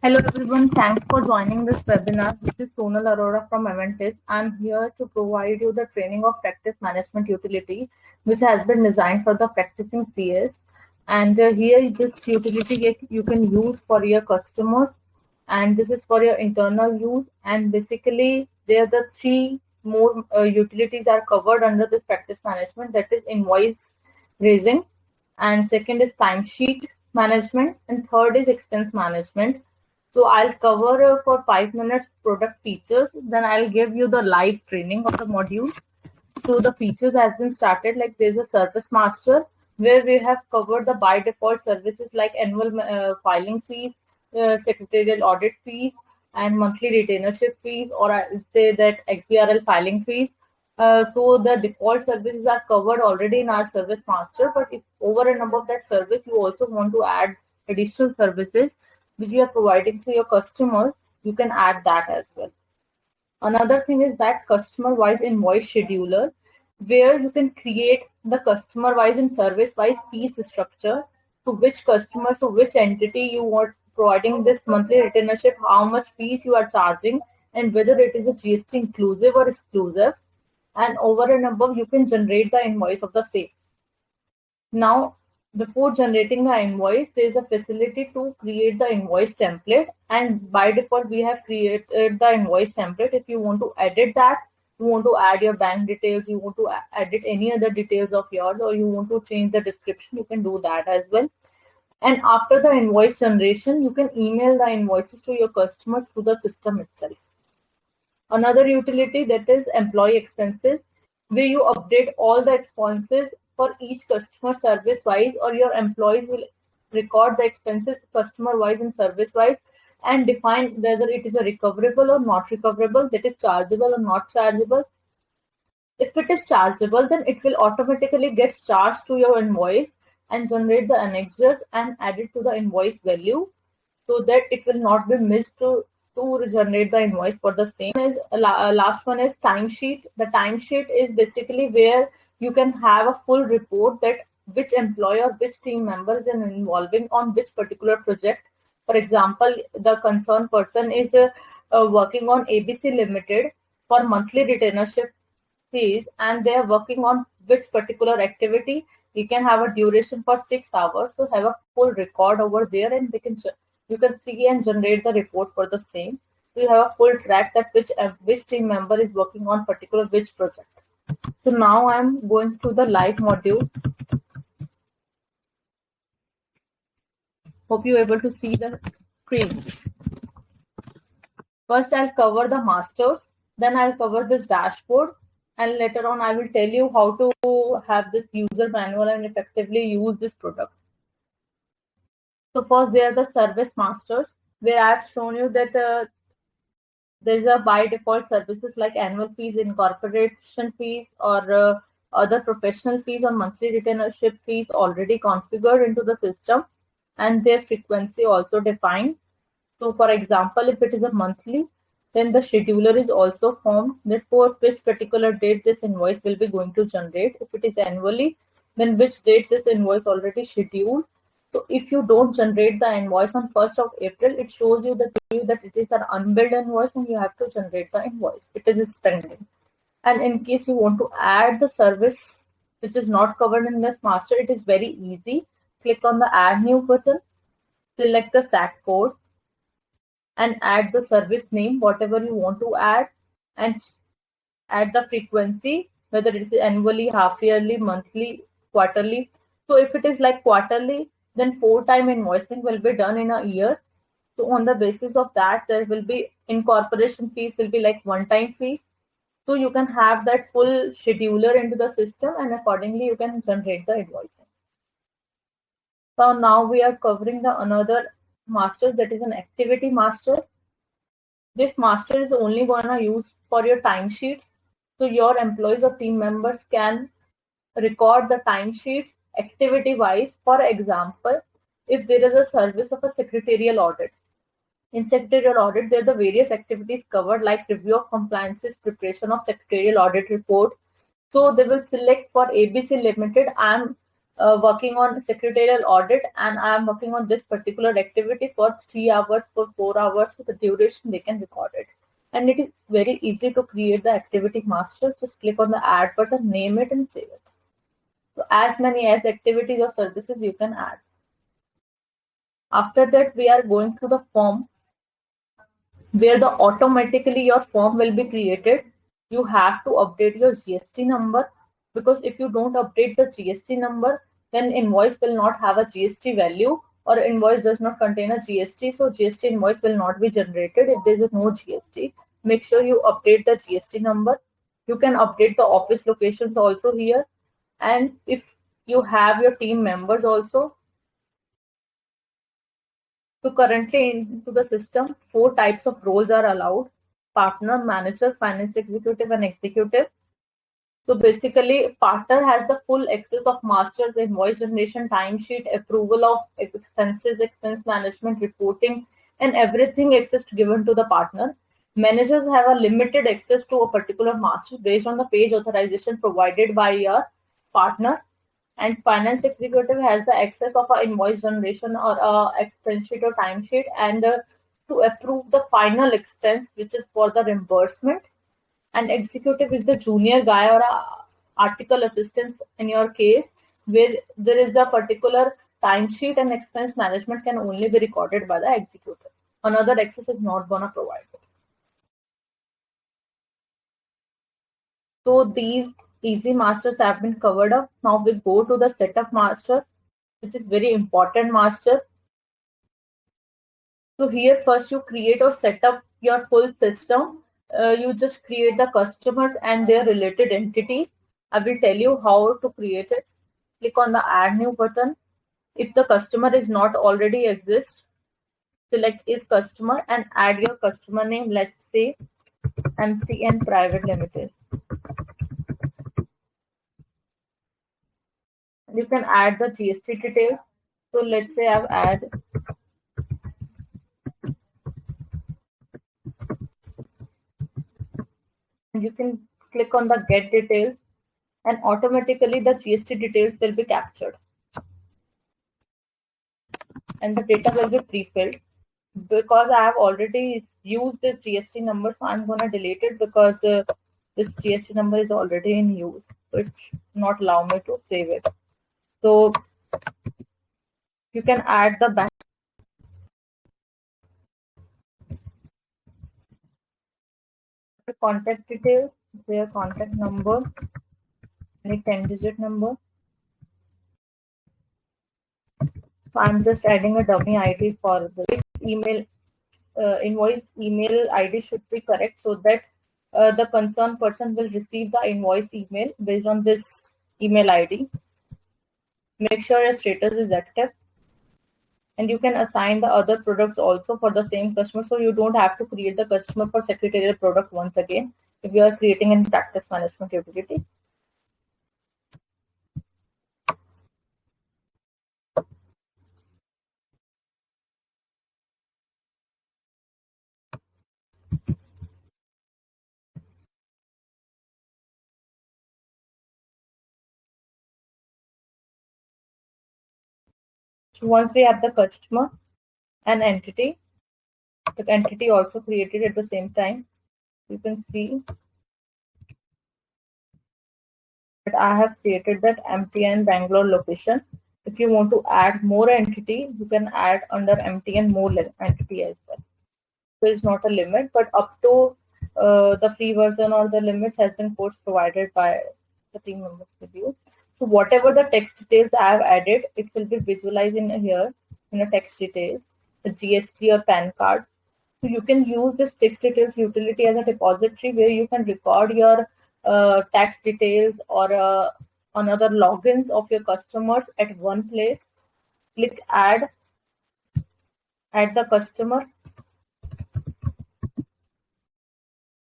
Hello everyone, thanks for joining this webinar. This is Sonal Arora from Aventis. I'm here to provide you the training of practice management utility, which has been designed for the practicing CS. And here this utility you can use for your customers, and this is for your internal use. And basically, there are the three more utilities are covered under this practice management. That is invoice raising, and second is timesheet management, and third is expense management. So I'll cover for 5 minutes product features, then I'll give you the live training of the module. So the features has been started, like there's a service master where we have covered the by default services like annual filing fees, secretarial audit fees, and monthly retainership fees, or I would say that XBRL filing fees. So the default services are covered already in our service master, but if over and above that service you also want to add additional services which you are providing to your customers, you can add that as well. Another thing is that customer-wise invoice scheduler, where you can create the customer-wise and service-wise piece structure to which customer, so which entity you want providing this monthly retainership, how much fees you are charging, and whether it is a GST inclusive or exclusive. And over and above, you can generate the invoice of the same. Now, before generating the invoice, there is a facility to create the invoice template, and by default we have created the invoice template. If you want to edit that, you want to add your bank details, you want to edit any other details of yours, or you want to change the description, you can do that as well. And after the invoice generation, you can email the invoices to your customers through the system itself. Another utility, that is employee expenses, where you update all the expenses for each customer service wise, or your employees will record the expenses customer wise and service wise and define whether it is a recoverable or not recoverable, that is chargeable or not chargeable. If it is chargeable, then it will automatically get charged to your invoice and generate the annexures and add it to the invoice value, so that it will not be missed to generate the invoice for the same. Is last one is timesheet. The timesheet is basically where you can have a full report that which employee or which team member is involving on which particular project. For example, the concerned person is working on ABC Limited for monthly retainership fees, and they are working on which particular activity. You can have a duration for 6 hours, so have a full record over there, and you can see and generate the report for the same. So you have a full track that which team member is working on particular which project. So now I'm going to the live module. Hope you're able to see the screen. First, I'll cover the masters, then I'll cover this dashboard, and later on I will tell you how to have this user manual and effectively use this product. So first, there are the service masters, where I've shown you that there's a by default services like annual fees, incorporation fees, or other professional fees or monthly retainership fees already configured into the system, and their frequency also defined. So for example, if it is a monthly, then the scheduler is also formed that for which particular date this invoice will be going to generate. If it is annually, then which date this invoice already scheduled. So if you don't generate the invoice on 1st of April, it shows you that it is an unbilled invoice and you have to generate the invoice. It is pending. And in case you want to add the service which is not covered in this master, it is very easy. Click on the add new button, select the SAC code, and add the service name, whatever you want to add, and add the frequency, whether it is annually, half yearly, monthly, quarterly. So if it is like quarterly, then 4-time invoicing will be done in a year. So on the basis of that, there will be incorporation fees will be like 1-time fee. So you can have that full scheduler into the system, and accordingly you can generate the invoicing. So now we are covering the another master, that is an activity master. This master is only gonna use for your timesheets. So your employees or team members can record the timesheets activity wise. For example, if there is a service of a secretarial audit, in secretarial audit, there are the various activities covered like review of compliances, preparation of secretarial audit report. So they will select for ABC Limited, I'm working on secretarial audit, and I am working on this particular activity for 3 hours, for 4 hours, so the duration they can record it. And it is very easy to create the activity master. Just click on the add button, name it, and save it. So as many as activities or services you can add. After that, we are going to the form where the automatically your form will be created. You have to update your GST number, because if you don't update the GST number, then invoice will not have a GST value, or invoice does not contain a GST, so GST invoice will not be generated if there is no GST. Make sure you update the GST number. You can update the office locations also here, and if you have your team members also. So currently into the system, 4 types of roles are allowed: partner, manager, finance executive, and executive. So basically, partner has the full access of master's invoice generation, timesheet, approval of expenses, expense management, reporting, and everything access given to the partner. Managers have a limited access to a particular master based on the page authorization provided by your partner. And finance executive has the access of a invoice generation or a expense sheet or timesheet, and to approve the final expense, which is for the reimbursement. And executive is the junior guy or a article assistant in your case, where there is a particular timesheet and expense management can only be recorded by the executive. Another access is not gonna provide it. So these easy masters have been covered up. Now we go to the setup master, which is very important master. So here first you create or set up your full system. You just create the customers and their related entities. I will tell you how to create it. Click on the add new button. If the customer is not already exist, select is customer and add your customer name. Let's say MCN Private Limited. You can add the GST details. So let's say I've added you can click on the get details, and automatically the GST details will be captured and the data will be pre-filled. Because I have already used this GST number, so I'm going to delete it because this GST number is already in use, so it should not allow me to save it. So you can add the bank contact details, their contact number, any 10-digit number. So I'm just adding a dummy ID for the email. Invoice email ID should be correct, so that the concerned person will receive the invoice email based on this email ID. Make sure your status is active, and you can assign the other products also for the same customer, so you don't have to create the customer for secretarial product once again if you are creating in practice management utility. So once we have the customer and entity, the entity also created at the same time, you can see that I have created that MTN Bangalore location. If you want to add more entity, you can add under MTN more entity as well. There is not a limit, but up to the free version or the limits has been course provided by the team members with you. So whatever the text details I have added, it will be visualized in here in a text details, the GST or PAN card. So you can use this text details utility as a depository where you can record your tax details or another logins of your customers at one place. Click add the customer.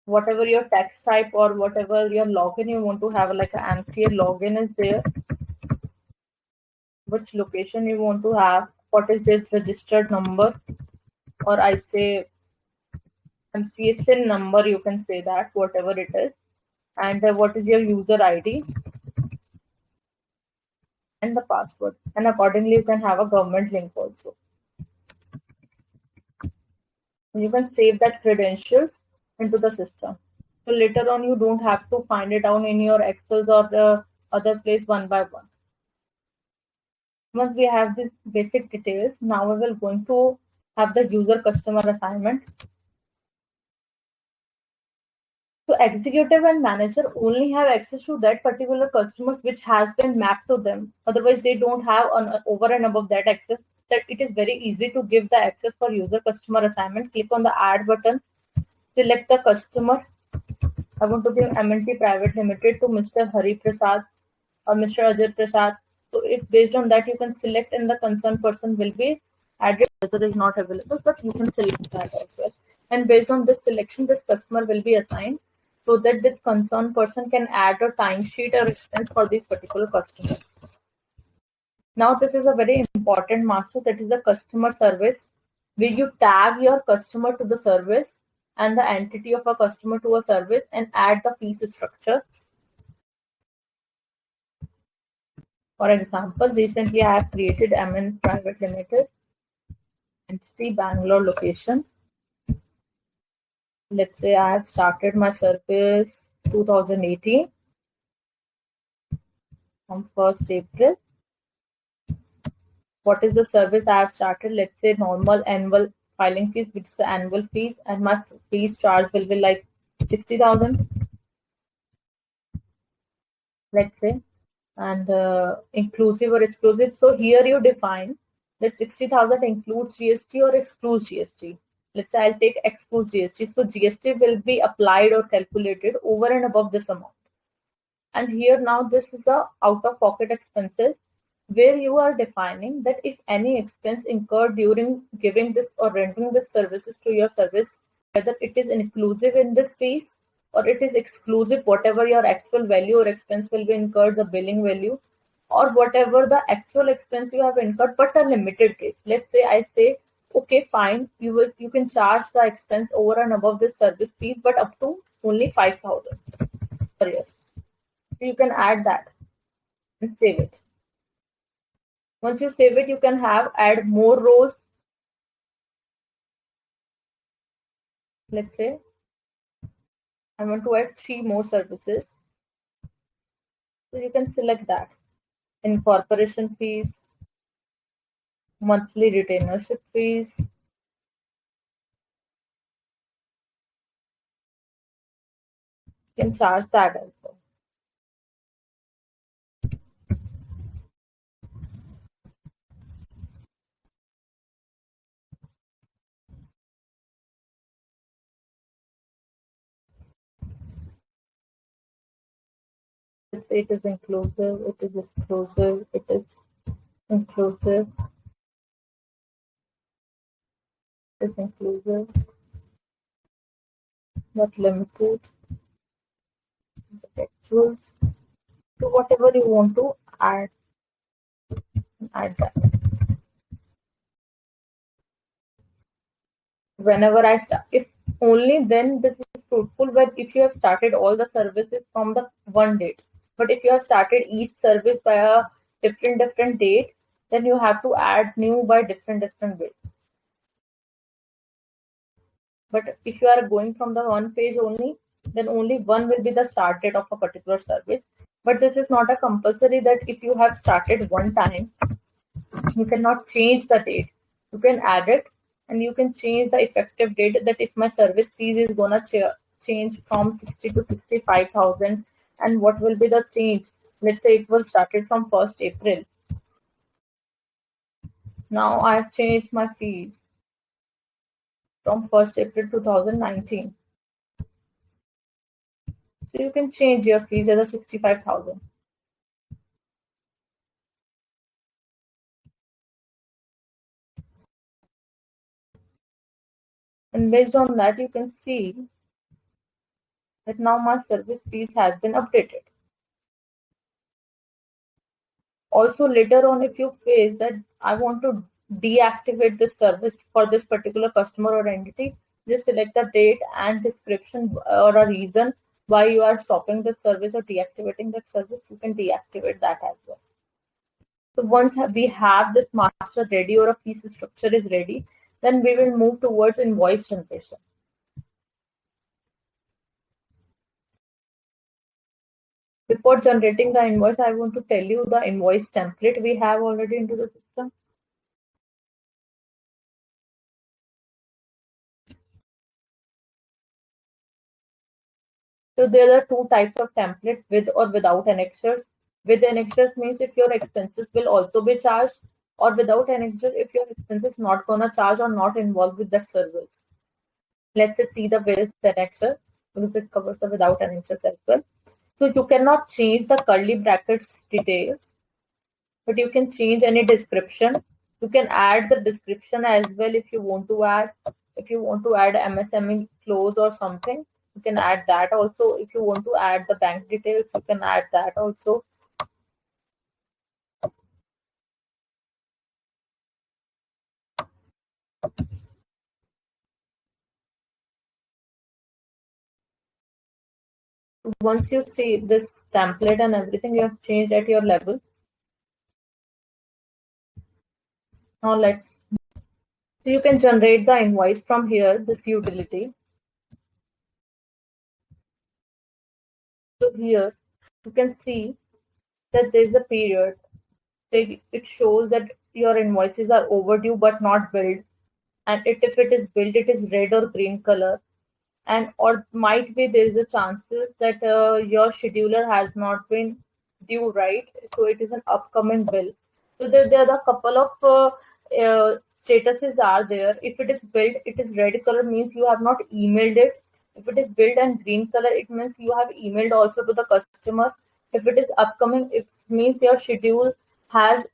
Whatever your tax type or whatever your login you want to have, like an MCA login is there, which location you want to have, what is this registered number, or I say MCA SIN number, you can say that, whatever it is, and what is your user ID. and the password. And accordingly, you can have a government link also. You can save that credentials into the system. So later on, you don't have to find it down in your Excel or the other place one by one. Once we have these basic details, now we will going to have the user customer assignment. So executive and manager only have access to that particular customers which has been mapped to them. Otherwise, they don't have over and above that access. That it is very easy to give the access for user customer assignment. Click on the add button, select the customer. I want to give M&T Private Limited to Mr. Hari Prasad or Mr. Ajay Prasad. So if based on that you can select and the concerned person will be added. Whether is not available, but you can select that as well. And based on this selection, this customer will be assigned so that this concerned person can add a timesheet or expense for these particular customers. Now this is a very important master, that is the customer service, where you tag your customer to the service and the entity of a customer to a service and add the fees structure. For example, recently I have created MN Private Limited, entity Bangalore location. Let's say I have started my service 2018 from 1st April. What is the service I have started? Let's say normal annual filing fees, which is the annual fees, and my fees charge will be like 60,000. Let's say, and inclusive or exclusive. So here you define that 60,000 includes GST or excludes GST. Let's say I'll take excludes GST. So GST will be applied or calculated over and above this amount. And here now this is a out-of-pocket expenses, where you are defining that if any expense incurred during giving this or rendering this services to your service, whether it is inclusive in this fees or it is exclusive, whatever your actual value or expense will be incurred, the billing value, or whatever the actual expense you have incurred, but a limited case. Let's say I say, okay, fine, you can charge the expense over and above this service fees, but up to only 5,000 per year. So you can add that and save it. Once you save it, you can add more rows. Let's say I want to add 3 more services. So you can select that. Incorporation fees, monthly retainership fees, you can charge that also. It is inclusive, it is exclusive, it is inclusive, it is inclusive, not limited, actuals. So whatever you want to add that. Whenever I start, if only then this is fruitful, but if you have started all the services from the one date. But if you have started each service by a different date, then you have to add new by different ways. But if you are going from the one page only, then only one will be the start date of a particular service. But this is not a compulsory that if you have started one time, you cannot change the date. You can add it and you can change the effective date, that if my service fees is gonna change from 60 to 65,000, and what will be the change? Let's say it was started from 1st April. Now I have changed my fees from 1st April 2019. So you can change your fees as a 65,000. And based on that, you can see that now my service fees has been updated. Also later on, if you face that I want to deactivate this service for this particular customer or entity, just select the date and description or a reason why you are stopping the service or deactivating that service. You can deactivate that as well. So once we have this master ready or a piece structure is ready, then we will move towards invoice generation. Before generating the invoice, I want to tell you the invoice template we have already into the system. So there are two types of template, with or without annexures. With annexures means if your expenses will also be charged, or without annexures if your expenses not gonna charge or not involved with that service. Let's just see the with annexure because it covers the without annexures as well. So you cannot change the curly brackets details, but you can change any description. You can add the description as well if you want to add. If you want to add MSME close or something, you can add that also. If you want to add the bank details, you can add that also. Once you see this template and everything you have changed at your level, now let's, so you can generate the invoice from here, this utility. So here you can see that there is a period. It shows that your invoices are overdue but not billed, and if it is billed, it is red or green color, and or might be there is a chances that your scheduler has not been due, right? So it is an upcoming bill. So there are a couple of statuses are there. If it is billed, it is red color, means you have not emailed it. If it is billed and green color, it means you have emailed also to the customer. If it is upcoming, it means your schedule has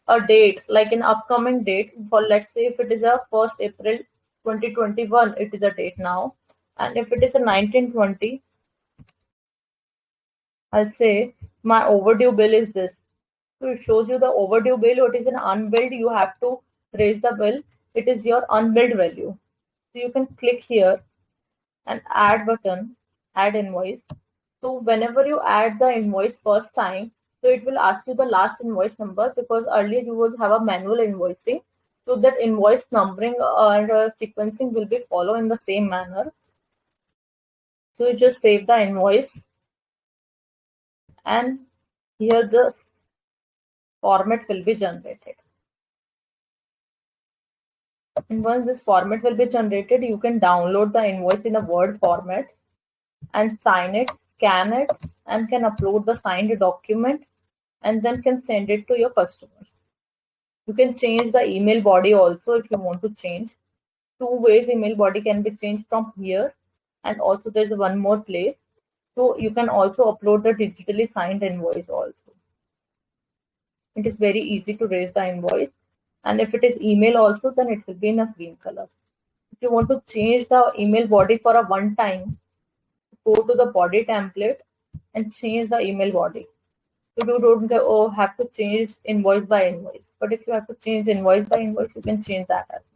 a date, like an upcoming date. For let's say if it is a 1st April 2021, it is a date now. And if it is a 1920, I'll say my overdue bill is this. So it shows you the overdue bill. What is an unbilled? You have to raise the bill. It is your unbilled value. So you can click here and add button, add invoice. So whenever you add the invoice first time, so it will ask you the last invoice number, because earlier you was have a manual invoicing. So that invoice numbering or sequencing will be follow in the same manner. So you just save the invoice, and here the format will be generated. And once this format will be generated, you can download the invoice in a Word format and sign it, scan it, and can upload the signed document, and then can send it to your customers. You can change the email body also if you want to change. Two ways email body can be changed from here, and also there's one more place. So you can also upload the digitally signed invoice also. It is very easy to raise the invoice, and if it is email also, then it will be in a green color. If you want to change the email body for a one time, go to the body template and change the email body. So you don't have to change invoice by invoice, but if you have to change invoice by invoice, you can change that as well.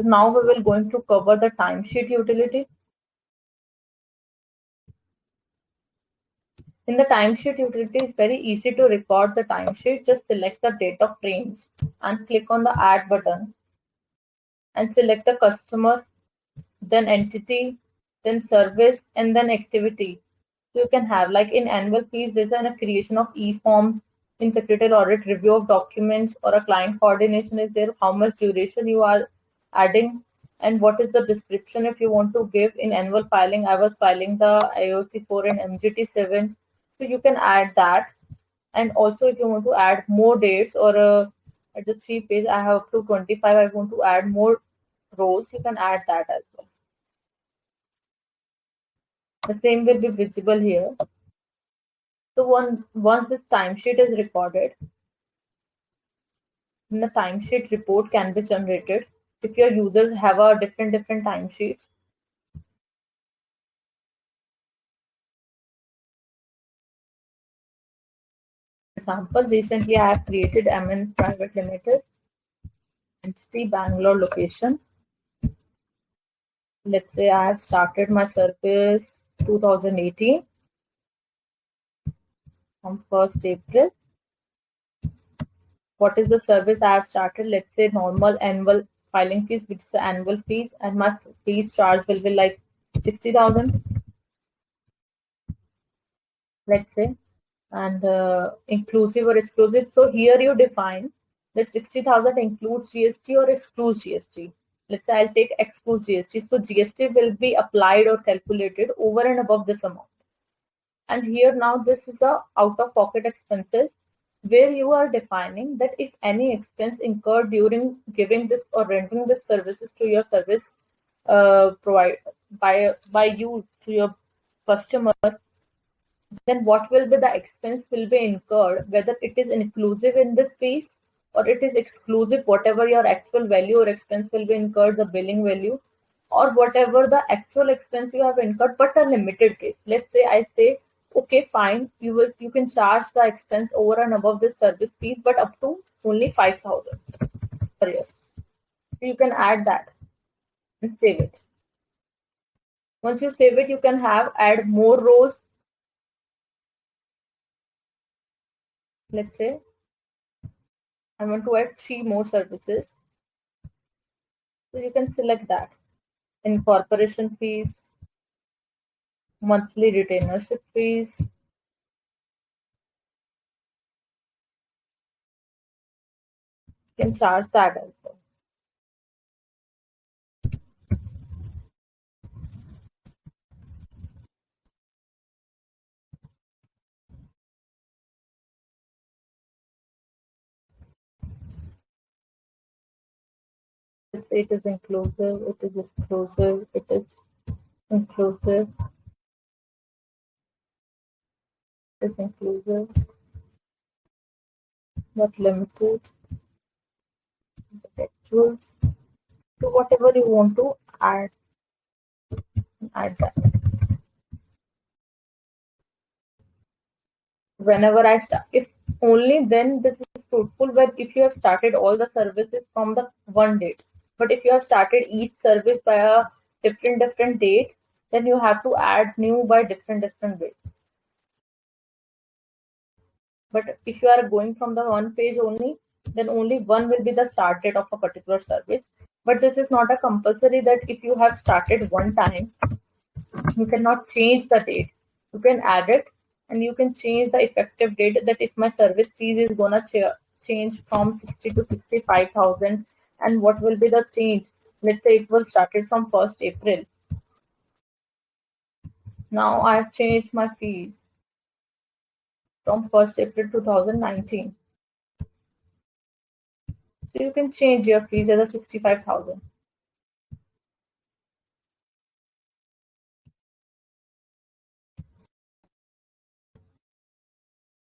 So now we will going to cover the timesheet utility. In the timesheet utility, it's very easy to record the timesheet. Just select the date of range and click on the add button and select the customer, then entity, then service, and then activity. So you can have, like in annual fees, there's a creation of e-forms, in secretarial audit, review of documents, or a client coordination is there, how much duration you are adding, and what is the description if you want to give. In annual filing, I was filing the IOC 4 and MGT 7. So you can add that. And also if you want to add more dates, or at the 3 page, I have to 25, I want to add more rows, you can add that as well. The same will be visible here. So once this timesheet is recorded, then the timesheet report can be generated. If your users have a different timesheets, example, recently I have created MN Private Limited, entity Bangalore location. Let's say I have started my service 2018. from 1st April. What is the service I have started? Let's say normal annual filing fees, which is the annual fees, and my fees charge will be like 60,000, let's say, and inclusive or exclusive. So here you define that 60,000 includes GST or excludes GST. Let's say I'll take excludes GST. So GST will be applied or calculated over and above this amount. And here now this is a out-of-pocket expenses where you are defining that if any expense incurred during giving this or rendering this services to your service provide by you to your customer, then what will be the expense will be incurred, whether it is inclusive in this fees or it is exclusive, whatever your actual value or expense will be incurred, the billing value, or whatever the actual expense you have incurred, but a limited case. Let's say I say, okay, fine, you can charge the expense over and above this service fees, but up to only 5,000 per year. So you can add that and save it. Once you save it, you can add more rows. Let's say I want to add 3 more services. So you can select that. Incorporation fees, monthly retainership fees, you can charge that also. It is inclusive, it is exclusive, it is inclusive, it is inclusive, not limited, actuals. So whatever you want to add that. Whenever I start, if only then this is fruitful, but if you have started all the services from the one date, but if you have started each service by a different date, then you have to add new by different ways. But if you are going from the one page only, then only one will be the start date of a particular service. But this is not a compulsory that if you have started one time, you cannot change the date. You can add it and you can change the effective date, that if my service fees is gonna change from 60 to 65,000, and what will be the change. Let's say it was started from 1st April. Now I have changed my fees from 1st April 2019. So you can change your fees as a 65,000.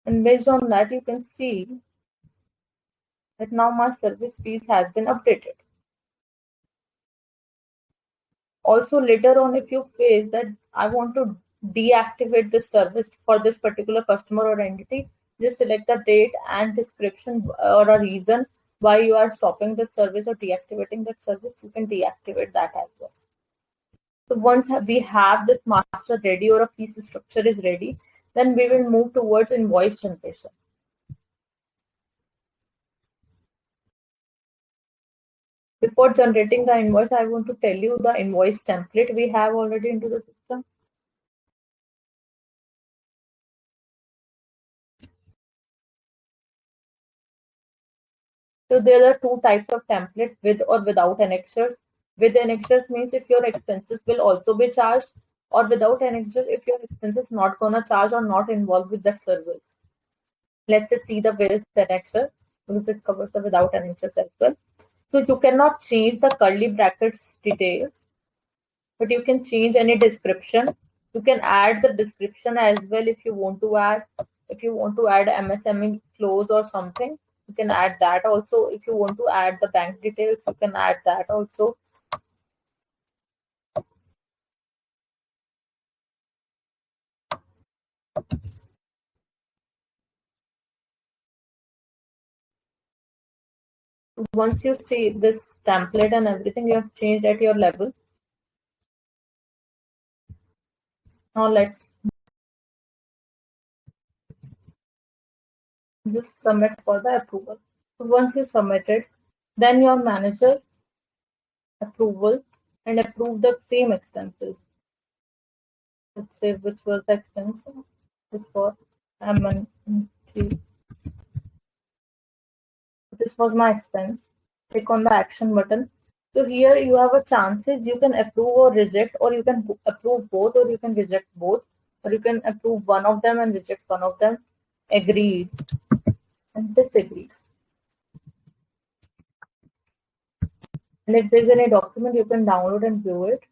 And based on that, you can see that now my service fees has been updated. Also, later on, if you face that I want to deactivate this service for this particular customer or entity, just select the date and description or a reason why you are stopping the service or deactivating that service. You can deactivate that as well. So once we have this master ready or a fee structure is ready, then we will move towards invoice generation. Before generating the invoice, I want to tell you the invoice template we have already into the system. So there are two types of template, with or without annexures. With annexures means if your expenses will also be charged, or without annexures if your expenses not gonna charge or not involved with that service. Let's just see the with annexure because it covers the without annexures as well. So you cannot change the curly brackets details, but you can change any description. You can add the description as well if you want to add. If you want to add MSME close or something, you can add that also. If you want to add the bank details, you can add that also. Once you see this template and everything you have changed at your level, now let's Just submit for the approval. So once you submit it, then your manager approval and approve the same expenses. Let's say which was the expense. This was M1. This was my expense. Click on the action button. So here you have a chances you can approve or reject, or you can approve both, or you can reject both, or you can approve one of them and reject one of them. Agreed and disagreed. And if there's any document, you can download and view it.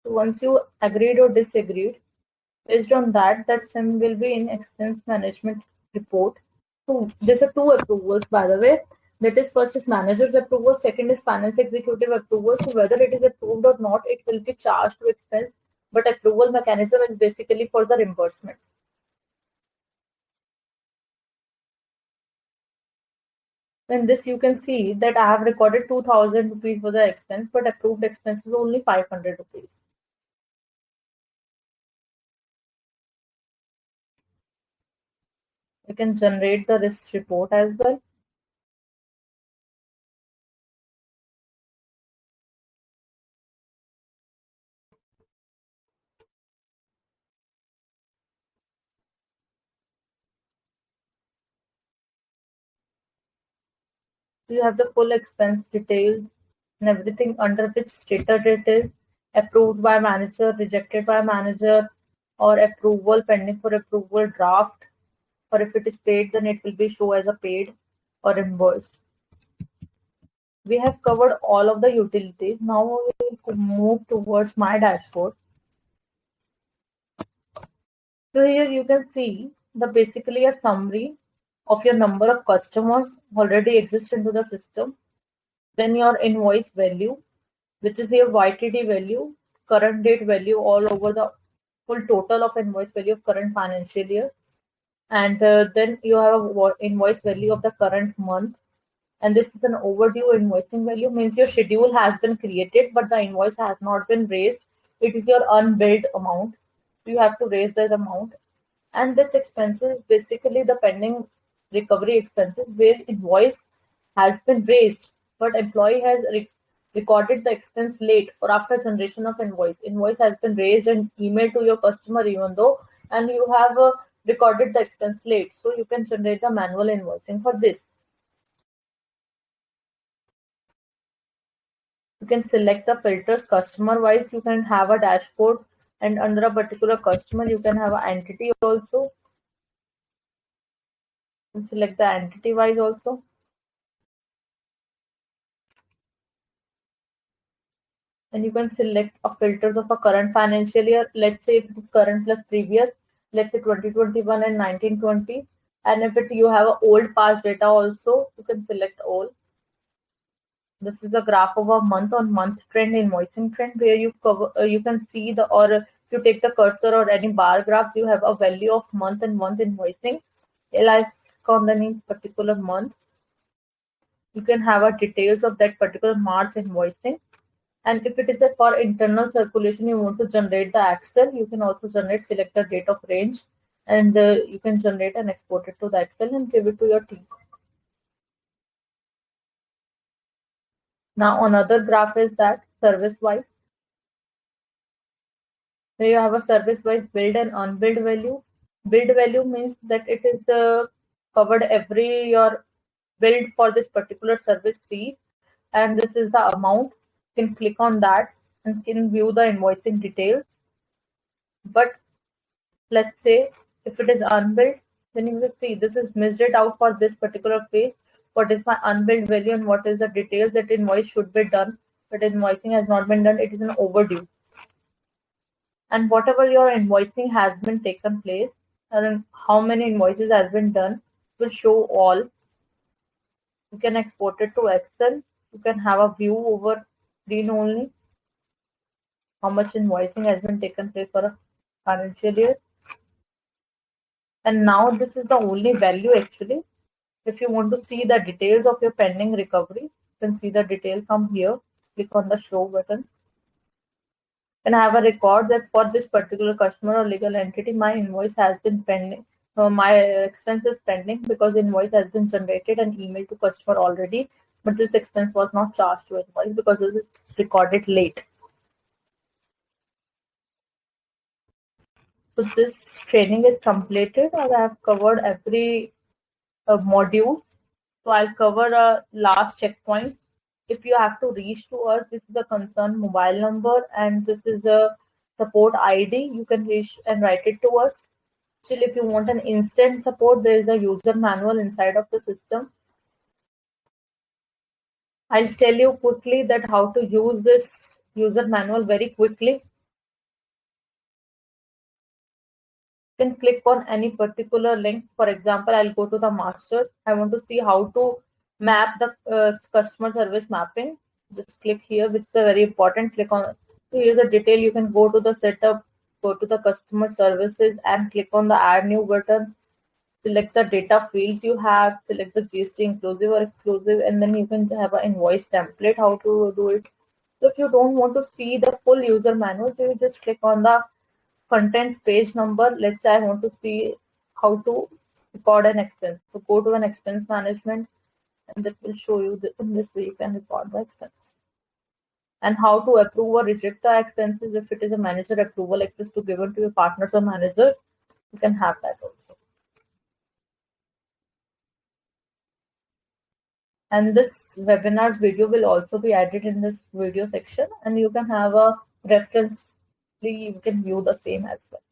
So once you agreed or disagreed, based on that, that sum will be in expense management report. So these are two approvals, by the way. That is, first is manager's approval, second is finance executive approval. So whether it is approved or not, it will be charged to expense. But approval mechanism is basically for the reimbursement. In this, you can see that I have recorded 2,000 rupees for the expense, but approved expense is only 500 rupees. You can generate the risk report as well. So you have the full expense details and everything under which status it is, approved by manager, rejected by manager, or approval, pending for approval, draft, or if it is paid, then it will be shown as a paid or invoiced. We have covered all of the utilities. Now we will move towards my dashboard. So here you can see the basically a summary of your number of customers already exist into the system. Then your invoice value, which is your YTD value, current date value, all over the full total of invoice value of current financial year. And then you have a invoice value of the current month. And this is an overdue invoicing value, means your schedule has been created, but the invoice has not been raised. It is your unbilled amount. You have to raise that amount. And this expense is basically the pending recovery expenses where invoice has been raised, but employee has recorded the expense late or after generation of invoice. Invoice has been raised and emailed to your customer even though, and you have recorded the expense late. So you can generate the manual invoicing for this. You can select the filters customer wise. You can have a dashboard, and under a particular customer, you can have an entity also. You can select the entity wise also. And you can select a filters of a current financial year. Let's say if it is current plus previous, let's say 2021 and 1920. And if you have a old past data also, you can select all. This is a graph of a month on month trend, invoicing trend, where you cover you can see the, or if you take the cursor or any bar graph, you have a value of month and month invoicing. Like on any particular month, you can have a details of that particular March invoicing. And if it is for internal circulation, you want to generate the Excel, you can also generate, select the date of range, and you can generate and export it to the Excel and give it to your team. Now another graph is that service wise. So you have a service wise billed and unbilled value. Billed value means that it is covered every year billed for this particular service fee, and this is the amount. You can click on that and can view the invoicing details. But let's say if it is unbilled, then you will see this is missed it out for this particular phase. What is my unbilled value and what is the details that invoice should be done, but invoicing has not been done, it is an overdue. And whatever your invoicing has been taken place and how many invoices has been done will show all. You can export it to Excel. You can have a view over screen only how much invoicing has been taken place for a financial year. And now this is the only value actually. If you want to see the details of your pending recovery, you can see the detail from here. Click on the show button. And I have a record that for this particular customer or legal entity, my invoice has been pending. My expense is pending because invoice has been generated and emailed to customer already, but this expense was not charged to invoice because it is recorded late. So this training is completed, and I have covered every module. So I'll cover a last checkpoint. If you have to reach to us, this is the concerned mobile number and this is the support ID. You can reach and write it to us. Still, if you want an instant support, there is a user manual inside of the system. I'll tell you quickly that how to use this user manual very quickly. You can click on any particular link. For example, I'll go to the master. I want to see how to map the customer service mapping. Just click here, which is a very important. Click on. So here's a detail. You can go to the setup, go to the customer services, and click on the add new button. Select the data fields you have. Select the GST inclusive or exclusive, and then you can have an invoice template. How to do it. So if you don't want to see the full user manual, so you just click on the contents page number. Let's say I want to see how to record an expense. So go to an expense management and that will show you in this way you can record the expense. And how to approve or reject the expenses. If it is a manager approval access to given to your partners or manager, you can have that also. And this webinar's video will also be added in this video section and you can have a reference. You can view the same as well.